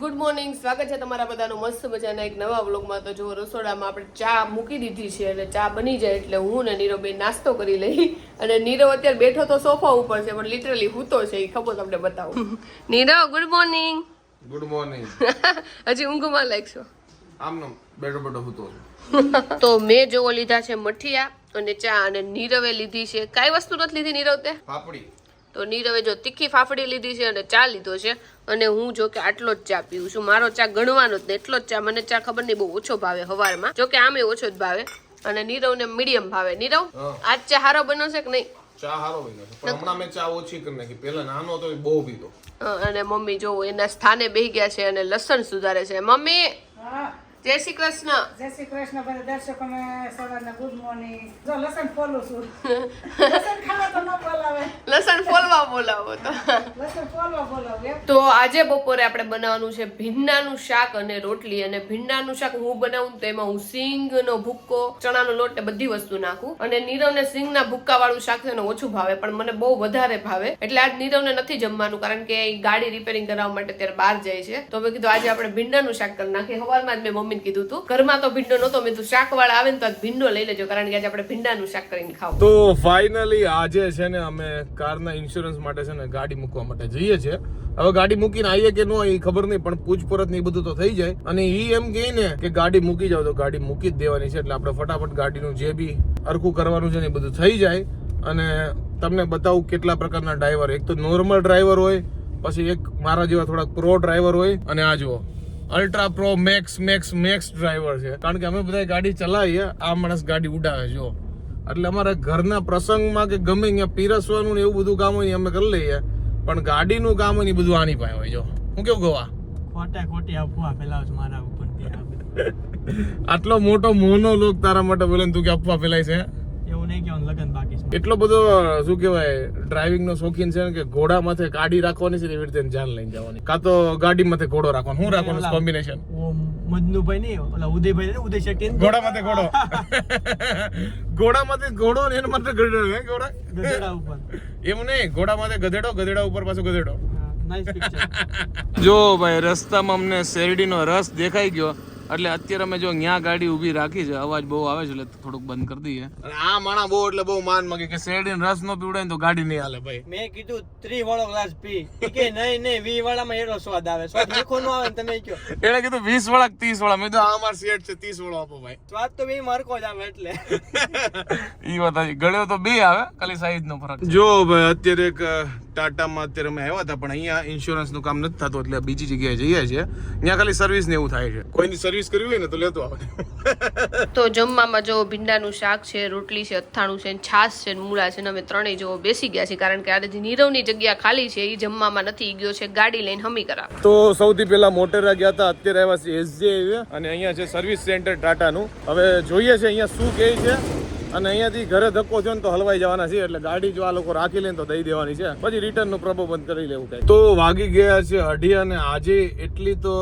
Good morning, સ્વાગત છે તમારા બધાનું મસ્ત મજાના એક નવા વ્લોગમાં. તો જો રસોડામાં આપણે ચા મૂકી દીધી છે અને ચા બની જાય એટલે હું ને નીરવ બે નાસ્તો કરી લઈ. અને નીરવ અત્યારે બેઠો તો સોફા ઉપર છે પણ લિટરલી હૂતો છે, એ ખબર તમને બતાવું. Nirav good morning. Good morning. હજી ઊંઘમાં લાગશો? આમ બેઠો બેઠો હૂતો. તો મેં જોવો લીધા છે મઠિયા અને ચા, અને નીરવે લીધી છે કઈ વસ્તુ નથી લીધી નીરવ તે? પાપડી. તો નીરવે જો તીખી ફાફડી લીધી છે અને ચા લીધો છે, અને હું જો કે આટલો જ ચા પીવું છું. મારો ચા ગણવાનો જ નહીં, એટલો જ ચા. મને ચા ખબર નહીં બહુ ઓછો ભાવે હવારમાં, જો કે આમે ઓછો જ ભાવે, અને નીરવને મીડિયમ ભાવે. નીરવ આજ ચા હારો બન્યો છે કે નહીં? ચા હારો બન્યો છે, પણ હમણાં મેં ચા ઓછી કરી નાખી. પહેલા નાનો હતો બહુ પીતો. અને મમ્મી જો એના સ્થાને બેહી ગયા છે અને લસણ સુધારે છે. મમ્મી જય શ્રી કૃષ્ણ. જય શ્રી કૃષ્ણ બધા દર્શકોને સવારના ગુડ મોર્નિંગ. જો લસણ ફોલું છું. લસણ ખાવા તો ન બોલાવે, લસણ ફોલવા બોલાવો તો. લસણ ફોલવા બોલાવે. તો આજે બપોરે આપણે બનાવવાનું છે ભીંડાનું શાક અને રોટલી. અને ભીંડાનું શાક હું બનાવું તો એમાં હું સિંગનો ભૂક્કો, ચણાનો લોટ ને બધી વસ્તુ નાખું. અને નીરવને સિંગના ભૂક્કા વાળું શાક છે ને ઓછું ભાવે, પણ મને બહુ વધારે ભાવે. એટલે આજ નીરવને નથી જમવાનું, કારણ કે ગાડી રિપેરિંગ કરાવવા માટે ત્યારે બહાર જાય છે. તો મેં કીધું આજે આપણે ભીંડાનું શાક કરી નાખીએ. સવારમાં જ મેં મમ્મીને કીધું હતું, ઘરમાં તો ભીંડો નહોતો, મેં તો શાક વાળા આવે ને તો ભીંડો લઈ લેજો, કારણ કે આજે આપણે ભીંડાનું શાક કરીને ખાવું. તો ફાઇનલી આજે છે ને અમે કારના ઇન્સ્યોરન્સ માટે છે ને ગાડી મૂકવા માટે જઈએ છીએ. હવે ગાડી મૂકીને આવીએ કે ન એ ખબર નહીં, પણ પૂછપરછ ને એ બધું તો થઈ જાય. અને એ એમ કહે ને કે ગાડી મૂકી જાવ તો ગાડી મૂકી જ દેવાની છે. એટલે આપણે ફટાફટ ગાડીનું જે બી અરખું કરવાનું છે ને એ બધું થઈ જાય. અને તમને બતાવું કેટલા પ્રકારના ડ્રાઈવર. એક તો નોર્મલ ડ્રાઈવર હોય, પછી એક મારા જેવા થોડાક પ્રો ડ્રાઈવર હોય, અને આ જુઓ અલ્ટ્રા પ્રો મેક્સ ડ્રાઈવર છે. કારણ કે અમે બધા ગાડી ચલાવીએ, આ માણસ ગાડી ઉડાવે જો. એટલે અમારા ઘરના પ્રસંગમાં કે ગમે અહીંયા પીરસવાનું ને એવું બધું કામ હોય અમે કરી લઈએ, પણ ગાડીનું કામ હોય ને બધું આની પાસે હોય. જો હું કેવું ગવા ખોટી અફવા ફેલાવ છો મારા ઉપર. આટલો મોટો મોનોલોગ તારા માટે બોલે તું કે અફવા ફેલાય છે? એવું નહીં કે લગન બાકી છે. એટલો બધો શું કહેવાય ડ્રાઇવિંગ નો શોખીન છે ને કે ઘોડા માથે ગાડી રાખવાની છે એવી રીતે જાન લઈને જવાની, કાં તો ગાડી માથે ઘોડો રાખવાનો. શું રાખવાનું કોમ્બિનેશન? મજનુભાઈ નહીં, ઓલા ઉદયભાઈ ને, ઉદય શક્તિ ઘોડા માથે ઘોડો. ઘોડા માથે ઘોડો ને એના માથે ગધેડો. ઘોડા ગધેડા ઉપર એવું નહીં, ઘોડા માથે ગધેડો, ગધેડા ઉપર પાછો ગધેડો. Nice picture. જો ભાઈ રસ્તામાં અમને શેરડીનો રસ દેખાઈ ગયો, એટલે અત્યારે અમે જો ન્યા ગાડી ઊભી રાખી છે. અવાજ બહુ આવે છે એટલે થોડુંક બંધ કરી દઈએ. અને આ માણા બહુ એટલે બહુ માન માંગે કે શેરડીનો રસ નો પીવડાય તો ગાડી નહીં હાલે. ભાઈ મેં કીધું 30 વાળો ગ્લાસ પી, કે નહીં 20 વાળામાં એનો સ્વાદ આવે. સ્વાદ મીઠો નો આવે ને તમે કયો. એને કીધું 20 વાળા 30 વાળા. મેં તો આ અમાર સેટ છે 30 વાળો આપો ભાઈ. સ્વાદ તો બે મારકો જ આવે. એટલે ઈ વાત આવી, ગળ્યો તો બે આવે, ખાલી સાઈઝ નો ફરક. જો ભાઈ અત્યારે એક ટાટામાં અત્યારે અમે આવ્યા હતા, પણ અહીંયા ઇન્સ્યોરન્સ નું કામ નથી થતું, એટલે બીજી જગ્યાએ જઈએ છીએ. ત્યાં ખાલી સર્વિસ ને એવું થાય છે. કોઈની સર્વિસ કરવી હોય ને તો લેતો આવે. તો જમવામાં જો ભીંડાનું શાક છે, રોટલી છે, અથાણું છે, છાશ છે, મૂળા છે, ને અમે ત્રણેય જો બેસી ગયા છે, કારણ કે આજે નીરવની જગ્યા ખાલી છે, એ જમવામાં નથી ગયો છે, ગાડી લઈને હમી કરાવે. તો સૌથી પહેલા મોટેરા ગયા હતા, અત્યારે આવ્યા છે એસજે હાઈવે, અને અહીંયા છે સર્વિસ સેન્ટર ટાટાનું. હવે જોઈએ છે અહીંયા શું કહે છે, અને અહીંયાથી ઘરે ધક્કો થયો ને તો હલવાઈ જવાના છે. એટલે ગાડી જો આ લોકો રાખી લે તો દઈ દેવાની છે, પછી રિટર્ન નું પ્રબંધ કરી લેવું થાય. તો વાગી ગયા છે 2:30, અને આજે એટલી તો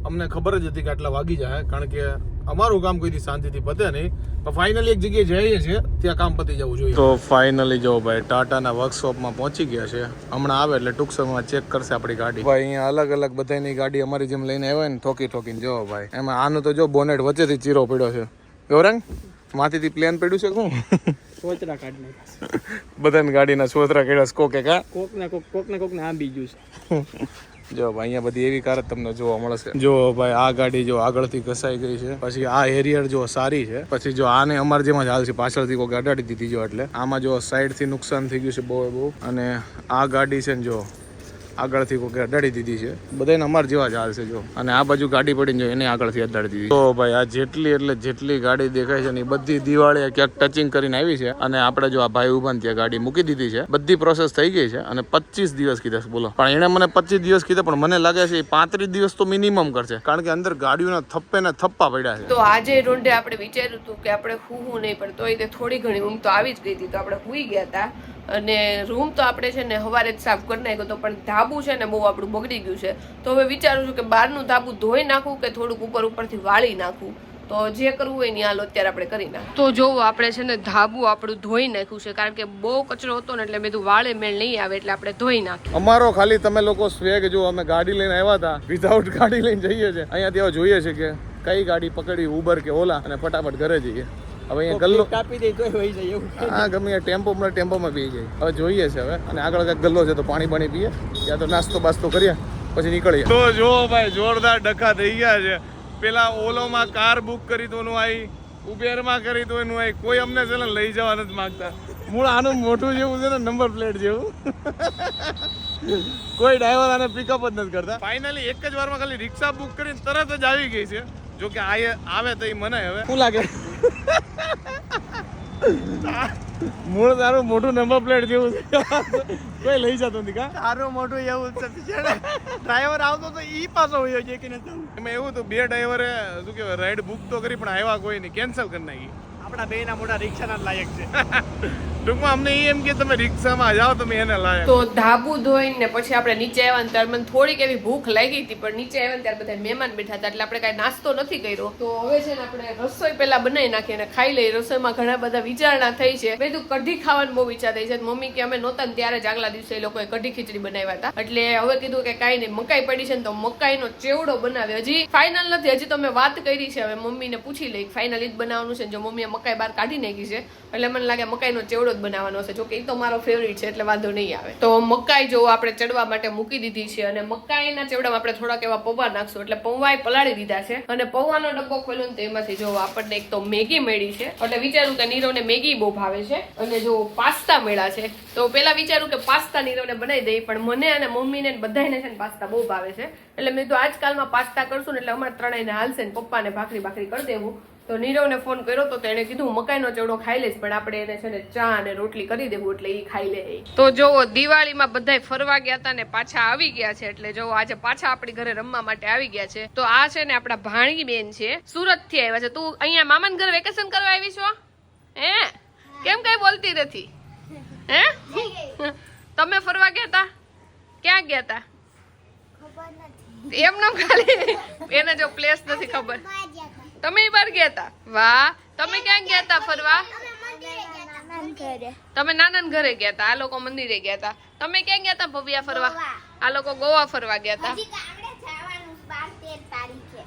અમને ખબર જ હતી કે આટલા વાગી જાય, કારણ કે અમારું કામ કોઈથી શાંતિથી પતે નહીં. પણ ફાઇનલી એક જગ્યાએ જઈએ છીએ, ત્યાં કામ પતી જવું જોઈએ. તો ફાઇનલી જો ભાઈ ટાટાના વર્કશોપમાં પહોંચી ગયા છે. હમણાં આવે એટલે ટૂંક સમયમાં ચેક કરશે આપણી ગાડી. ભાઈ અહીંયા અલગ અલગ બધાની ગાડી અમારી જેમ લઈને આવ્યા ને ઠોકીને જો ભાઈ, એમાં આનું તો જો બોનેટ વચ્ચેથી ચીરો પડ્યો છે. ગૌરંગ માથેથી પ્લેન પડ્યું છે શું? સોચરા કાઢ નાખ્યા બધાની ગાડીના સોતરા કેળસ કોકે કા કોકને આ બીજું છે. જો ભાઈ અહીંયા બધી એવી કાર જ તમને જોવા મળશે. જો ભાઈ આ ગાડી જો આગળથી ઘસાઈ ગઈ છે, પછી આ હેરિયર જો સારી છે, પછી જો આને અમાર જેમાં જ હાલ છે, પાછળથી કોઈ અડાડી દીધી જો, એટલે આમાં જો સાઈડથી નુકસાન થઈ ગયું છે બહુ. અને આ ગાડી છે ને જો આગળથી કોઈ અડાડી દીધી છે, બધાને અમાર જેવા જ હાલ છે જો. અને આ બાજુ ગાડી પડીને જો એને આગળથી અડાડી દીધી. તો ભાઈ આ જેટલી ગાડી દેખાય છે ને એ બધી દિવાળીએ ક્યાંક ટચિંગ કરીને આવી છે. અને આપણે જો આ ભાઈ ઉભા ને ત્યાં ગાડી મૂકી દીધી છે, બધી પ્રોસેસ થઈ ગઈ છે. અને 25 દિવસ કીધા છે, બોલો. પણ એને મને 25 દિવસ કીધા, પણ મને લાગે છે 35 દિવસ તો મિનિમમ કરશે, કારણ કે અંદર ગાડીઓના થપ્પે ને થપ્પા પડ્યા છે. તો આજે રોંઢે આપણે વિચાર્યું હતું કે આપણે હું નહીં, પણ તોય તે થોડી ઘણી ઊંઘ તો આવી જ ગઈ હતી, તો આપણે હુઈ ગયા હતા. અને રૂમ તો આપણે છે ને સવારે જ સાફ કરી નાખ્યો હતો, પણ ધાબુ છે ને બહુ આપણું બગડી ગયું છે. તો હવે વિચારું છું કે બહારનું ધાબુ ધોઈ નાખું કે થોડુંક ઉપરથી વાળી નાખું. તો જે કરવું હોય ને હાલો અત્યારે આપણે કરી નાખ. તો જોવો આપણે છે ને ધાબુ આપણું ધોઈ નાખ્યું છે, કારણ કે બહુ કચરો હતો ને એટલે મેં વાળે મેળ નહીં આવે એટલે આપણે ધોઈ નાખ્યું. અમારો ખાલી તમે લોકો સ્વેગ જો, અમે ગાડી લઈને આવ્યા હતા, વિધાઉટ ગાડી લઈને જઈએ છીએ અહીંયાથી. હવે જોઈએ છે કે કઈ ગાડી પકડી, ઉબર કે ઓલા, અને ફટાફટ ઘરે જઈએ. હવે અહીંયા ગલ્લો કાપી દે તોય વહી જાય એવું. હા ગમે ટેમ્પોમાં પી જાય. હવે જોઈએ છે હવે, અને આગળ કાંઈક ગલ્લો છે તો પાણી પીએ, યા તો નાસ્તો બાસ્તો કરીએ પછી નીકળીએ. તો જો ભાઈ જોરદાર ડખા થઈ ગયા છે. પેલા ઓલોમાં કાર બુક કરી તો એનું આવી, ઉબેરમાં કરી તો એનું આવી, કોઈ અમને છે ને લઈ જવા નથી માંગતા. મૂળ આનું મોટું જેવું છે ને, નંબર પ્લેટ જેવું. કોઈ ડ્રાઈવર આને પિકઅપ જ નથી કરતા. ફાઇનલી એક જ વારમાં ખાલી રિક્ષા બુક કરીને તરત જ આવી ગઈ છે. જો કે આવે તો મને હવે શું લાગે, મૂળ તારું મોટું નંબર પ્લેટ જેવું છે, કોઈ લઈ જતો નથી કા. સારું મોટું એવું છે, ડ્રાઈવર આવતો તો ઈ પાછો હોય છે કે નથી. એમાં એવું તો બે ડ્રાઈવરે શું કહેવાય રાઈડ બુક તો કરી પણ આવ્યા કોઈ નહીં, કેન્સલ કરી નાખી. આપણા બેના મોટા રિક્ષાના લાયક છે. ટૂંકમાં અમને એમ કે તમે રિક્ષામાં જાઓ, તમે એને લાયક. તો ધાબુ ધોઈને પછી આપણે નીચે આવ્યા ને ત્યારે મને થોડીક એવી ભૂખ લાગી હતી, પણ નીચે આવ્યા ને ત્યારે બધા મહેમાન બેઠા હતા એટલે આપણે કાંઈ નાસ્તો નથી કર્યો. તો હવે છે ને આપણે રસોઈ પહેલા બનાવી નાખીએ અને ખાઈ લઈએ. રસોઈમાં ઘણા બધા વિચારણા થઈ છે. મેં તો કઢી ખાવાની બહુ ઈચ્છા થઈ છે. મમ્મી કે અમે નહોતા ને ત્યારે જ આગલા દિવસે એ લોકોએ કઢી ખીચડી બનાવ્યા હતા, એટલે હવે કીધું કે કાંઈ નહીં, મકાઈ પડી છે ને તો મકાઈનો ચેવડો બનાવ્યો. હજી ફાઇનલ નથી, હજી તો મેં વાત કરી છે. હવે મમ્મીને પૂછી લઈ, ફાઇનલ જ બનાવવાનું છે. જો મમ્મીએ મકાઈ બહાર કાઢી નાખી છે એટલે મને લાગે મકાઈનો ચેવડો જ બનાવવાનો છે. જોકે એ તો મારો ફેવરિટ છે એટલે વાંધો નહીં આવે. તો મકાઈ જો આપણે ચડવા માટે મૂકી દીધી છે, અને મકાઈના ચેવડામાં આપણે થોડાક એવા પૌવા નાખશું. એટલે પૌવાય પલાળી દીધા છે, અને પૌવાનો ડબ્બો ખોલ્યો ને તેમાંથી જો આપણને એક તો મેગી મળી છે. એટલે વિચારું કે નીરવને મેગી બહુ ભાવે છે, અને જો પાસ્તા મળ્યા છે. તો પેલા વિચારું કે પાસ્તા નીરવને બનાવી દઈ, પણ મને અને મમ્મીને બધાને છે ને પાસ્તા બહુ ભાવે છે. એટલે મેં તો આજકાલમાં પાસ્તા કરશું ને એટલે અમારે ત્રણેયને હાલશે ને પપ્પાને ભાખરી કરી દેવું. તો નીરવને ફોન કર્યો તો તેણે કીધું મકાઈનો ચેવડો ખાઈ લઈશ, પણ આપણે એને છે ને ચા અને રોટલી કરી દેવું એટલે એ ખાઈ લે. તો જોવો દિવાળીમાં બધાય ફરવા ગયા હતા ને પાછા આવી ગયા છે. એટલે જોવો આજે પાછા આપણી ઘરે રમવા માટે આવી ગયા છે. તો આ છે ને આપણા ભાણી બેન છે, સુરત થી આવ્યા છે. તું અહીંયા મામાના ઘરે વેકેશન કરવા આવી છો? હે કેમ કઈ બોલતી નથી? હે તમે ફરવા ગયા હતા? ક્યાં ગયા હતા? એમ નામ ખાલી એને જો પ્લેસ નથી ખબર. તમે બહાર ગયા હતા? વાહ. તમે ક્યાં ગયા હતા ફરવા? તમે નાના ઘરે ગયા હતા, આ લોકો મંદિરે ગયા હતા. તમે ક્યાં ગયા હતા ભવ્યા ફરવા? આ લોકો ગોવા ફરવા ગયા હતા.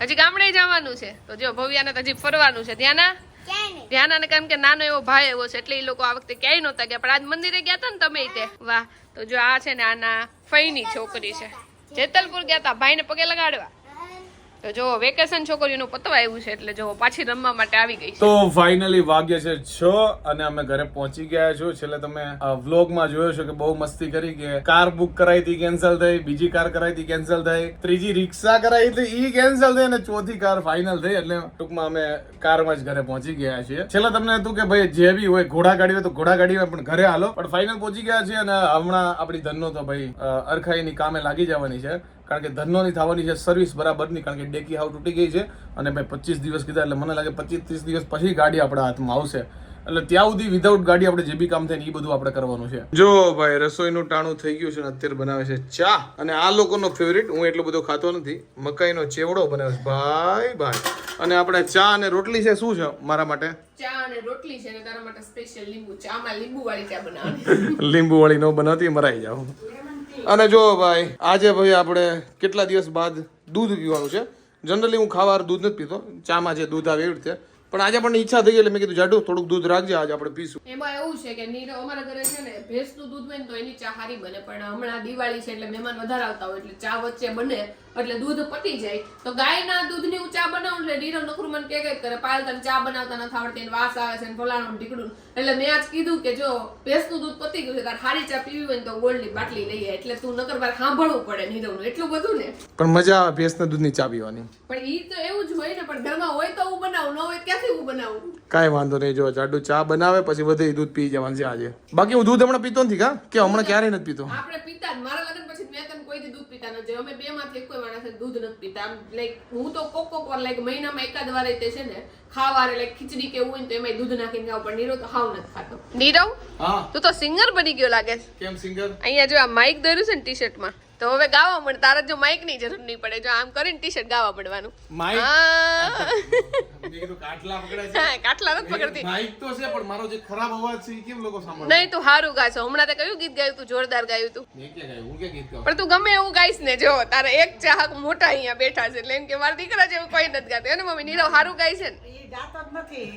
હજી ગામડે જવાનું છે. તો જો ભવ્યાને તો હજી ફરવાનું છે. ધ્યાના ને કેમ કે નાનો એવો ભાઈ એવો છે એટલે એ લોકો આ વખતે ક્યાંય નહોતા ગયા, પણ આજ મંદિરે ગયા હતા ને તમે તે. વાહ. તો જો આ છે ને આના ફઈની છોકરી છે, જેતલપુર ગયા હતા ભાઈને પગે લગાડવા. તો જો વેકેશન છોકરીઓનું પતવા આવ્યું છે એટલે જો પાછી રમવા માટે આવી ગઈ છે. તો ફાઇનલી વાગ્યા છે 6 અને અમે ઘરે પહોંચી ગયા છો. છેલ્લે તમે વ્લોગમાં જોયો છો કે બહુ મસ્તી કરી કે કાર બુક કરાવી હતી કેન્સલ થઈ, બીજી કાર કરાવી હતી કેન્સલ થઈ, ત્રીજી રિક્ષા કરાવી હતી ઈ કેન્સલ થઈ, અને ચોથી કાર ફાઇનલ થઈ. એટલે ટૂંકમાં અમે કારમાં જ ઘરે પહોંચી ગયા છીએ. છેલ્લે તમને હતું કે ભાઈ જે બી હોય ઘોડા ગાડી હોય તો ઘોડા ગાડીમાં પણ ઘરે હાલો, પણ ફાઇનલ પહોંચી ગયા છે. અને હમણાં આપણી ધનનો તો ભાઈ અરખાઈની કામે લાગી જવાની છે, કારણ કે ધનોની થવાની છે સર્વિસ બરાબરની, કારણ કે ડેકી હાવ તૂટી ગઈ છે. અને ભાઈ 25 દિવસ કીધા એટલે મને લાગે 25-30 દિવસ પછી ગાડી આપણા હાથમાં આવશે. એટલે ત્યાં સુધી વિધાઉટ ગાડી આપણે જે બી કામ થાય ને એ બધું આપણે કરવાનું છે. જો ભાઈ રસોઈનું ટાણું થઈ ગયું છે ને અત્યારે બનાવે છે ચા, અને આ લોકોનો ફેવરિટ, હું એટલો બધો ખાતો નથી, મકાઈનો ચેવડો બનાવે છે ભાઈ. અને આપણે ચા અને રોટલી છે. શું છે મારા માટે? ચા અને રોટલી છે, અને તારા માટે સ્પેશિયલ લીંબુ ચા માં લીંબુ વાળી ચા બનાવવાની. લીંબુ વાળી નો બનાવતી મરાઈ જાવ. અને જો ભાઈ આજે ભાઈ આપણે કેટલા દિવસ બાદ દૂધ પીવાનું છે. જનરલી હું ખાવા દૂધ નથી પીતો, ચામાં જે દૂધ આવે એવી રીતે, પણ આજે આપણને ઈચ્છા થઈ એટલે મેં કીધું જાડુ થોડુંક દૂધ રાખજે, આજે આપણે પીશું. એમાં એવું છે કે નીરવ અમારા ઘરે છે ને ભેંસનું દૂધ હોય ને તો એની ચા સારી બને, પણ હમણાં દિવાળી છે એટલે મહેમાન વધારે આવતા હોય એટલે ચા વચ્ચે બને એટલે દૂધ પતી જાય. તો ગાયના દૂધની હું ચા બનાવું એટલે નીરવ નકરું મને કે કરે પાયલ તને ચા બનાવતા નથી આવડતી, એને વાસ આવે છે ને ફલાણું ઢીકડું. એટલે મેં આજ કીધું કે જો ભેંસનું દૂધ પતી ગયું છે તાર સારી ચા પીવી હોય ને તો ગોળની બાટલી લઈએ, એટલે તું નકર બાર સાંભળવું પડે નીરવનું એટલું બધું ને. પણ મજા આવે ભેંસના દૂધની ચા પીવાની. પણ ઈ તો એવું જ હોય ને, પણ ઘરમાં હોય તો હું બનાવું, ન હોય ક્યાંથી હું બનાવું? કાંઈ વાંધો નહીં. જો જાડુ ચા બનાવે પછી વધે દૂધ પી જવાનું છે આજે. બાકી હું દૂધ હમણાં પીતો નથી કા, કે હમણાં ક્યારેય નથી પીતો. આપણે પીતા જ, મારા લગ્ન પછી મેં તને કોઈ દૂધ પીતા નથી. અમે બે માંથી એક કોઈ માણસ દૂધ નથી પીતા. લાઈક હું તો કોક વાર લાઈક મહિનામાં એકાદ વાર તે છે ને ખાવારે લાઈક ખીચડી કે એવું હોય ને તો એમાં દૂધ નાખીને ખાવ, પણ નીરવ તો હાવ નથી ખાતો. નીરવ હા તું તો સિંગર બની ગયો લાગે છે. કેમ સિંગર? અહીંયા જો આ માઇક દોર્યું છે ને ટી-શર્ટમાં, તો હવે ગાવા મળે. તારે જો માઇક ની જરૂર નહીં પડે, જો આમ કરીને ટી શર્ટ ગાવા પડવાનું. માઇક હા. મેં કીધું કાટલા પકડે છે. હા, કાટલા નથી પકડતી. માઇક તો છે પણ મારો જે ખરાબ અવાજ છે એ કેમ લોકો સાંભળે? નહીં, તું સારું ગાશો. હમણાં તે કયું ગીત ગાયું તું? જોરદાર ગાયું તું. મેં ક્યાં ગાયું? હું ક્યાં ગીત ગાઉં? પણ તું ગમે એવું ગાઈશ ને, જો તારા એક ચાહક મોટા અહીંયા બેઠા છે એટલે એમ કે મારા દીકરા જેવું કોઈ નથી ગાતું. એને મમ્મી નીરવ સારું ગાય છે ને. એ ગાતો જ નથી.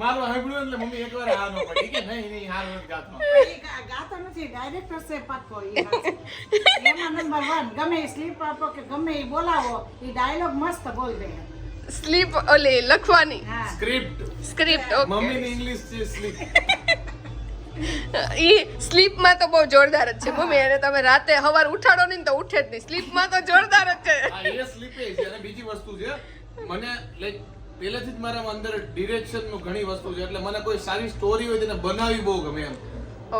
મારું સાંભળ્યું એટલે મમ્મી એકવાર હા ન પડી કે નહીં હારું નથી ગાતો. એ ગાતો નથી, ડાયરેક્ટર છે પાકો. એમાં નંબર 1. ગમે એ સ્લીપ આપો કે ગમે એ બોલાવો, એ ડાયલોગ મસ્ત બોલ દે. સ્લીપ ઓલી લખવાની હા. Script okay. મમ્મીની ઇંગ્લિશ છે સ્લીપ. ઈ સ્લીપમાં તો બહુ જોરદાર જ છે મમ્મી. અને તમે રાતે સવાર ઉઠાડો ને તો ઉઠે જ નહીં. સ્લીપમાં તો જોરદાર જ છે. આ એ સ્લીપે છે અને બીજી વસ્તુ છે મને લાઈક પહેલેથી જ મારા અંદર ડિરેક્શન નું ઘણી વસ્તુ છે એટલે મને કોઈ સારી સ્ટોરી હોય તેને બનાવવી બહુ ગમે એમ.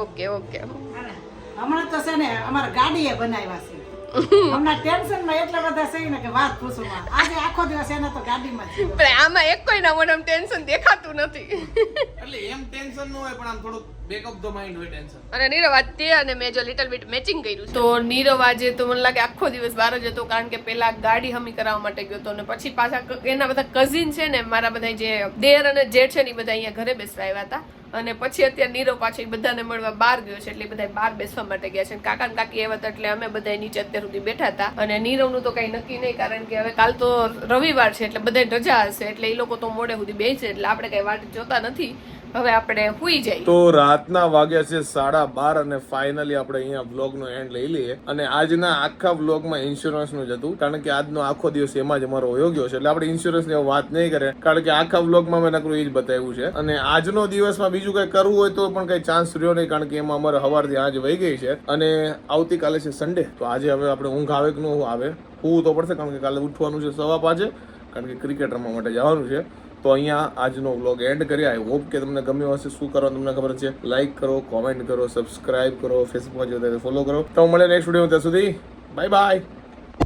Okay okay. અને હમણાં તો છે ને અમારા ગાડીએ બનાવ્યા છે. હમણાં ટેન્શનમાં એટલા બધા છે ને કે વાત પૂછવામાં. આજે આખો દિવસ એને તો ગાડીમાં જ છે. પણ આમાં એક કોઈના મોઢામાં ટેન્શન દેખાતું નથી. એટલે એમ ટેન્શન ન હોય પણ આમ થોડું બેક ઓફ ધ માઇન્ડ હોય ટેન્શન. અને નીરવ આજ તે અને મેં જો લિટલ બીટ મેચિંગ કર્યું છે. તો નીરવ આજે તો મને લાગે આખો દિવસ બહાર જ હતો, કારણ કે પેલા ગાડી હમી કરાવવા માટે ગયો હતો અને પછી પાછા એના બધા કઝિન છે ને, મારા બધા જે દેર અને જેઠ છે ને, એ બધા અહીંયા ઘરે બેસવા આવ્યા હતા. અને પછી અત્યારે નીરવ પાછો બધાને મળવા બહાર ગયો છે એટલે બધા બહાર બેસવા માટે ગયા છે. કાકા ને કાકી આવ્યા હતા એટલે અમે બધા નીચે અત્યાર સુધી બેઠા હતા. અને નીરવનું તો કઈ નક્કી નહીં, કારણ કે હવે કાલ તો રવિવાર છે એટલે બધા રજા હશે એટલે એ લોકો તો મોડે સુધી બેસે એટલે આપણે કઈ વાટ જોતા નથી. હવે આપણે હુઈ જઈએ. તો રાતના વાગ્યા છે 12:30 અને ફાઇનલી આપણે અહીંયા વ્લોગ નો એન્ડ લઈ લઈએ. અને આજના આખા વ્લોગમાં ઇન્સ્યોરન્સ નું જ હતું, કારણ કે આજનો આખો દિવસ એમાં જ અમારો વયો ગયો છે એટલે આપણે ઇન્સ્યોરન્સ ની વાત નહીં કરે, કારણ કે આખા વ્લોગમાં મેં નકરું એ જ બતાવ્યું છે. અને આજનો દિવસમાં બીજું કઈ કરવું હોય તો પણ કઈ ચાન્સ રહ્યો નહીં, કારણ કે એમાં અમારે સવારથી આજ વહી ગઈ છે. અને આવતીકાલે છે સન્ડે, તો આજે હવે આપણે ઊંઘ આવે કે ન આવે, હોવું તો પડશે, કારણ કે કાલે ઉઠવાનું છે 5:15, કારણ કે ક્રિકેટ રમવા માટે જવાનું છે. તો અહીંયા આજનો વ્લોગ એન્ડ કરીએ. આઈ હોપ કે તમને ગમ્યો હશે. શું કરવાનું તમને ખબર છે, લાઈક કરો, કોમેન્ટ કરો, સબસ્ક્રાઇબ કરો, ફેસબુકમાં જોતા ફોલો કરો. તો મળે નેક્સ્ટ વિડીયો. ત્યાં સુધી બાય બાય.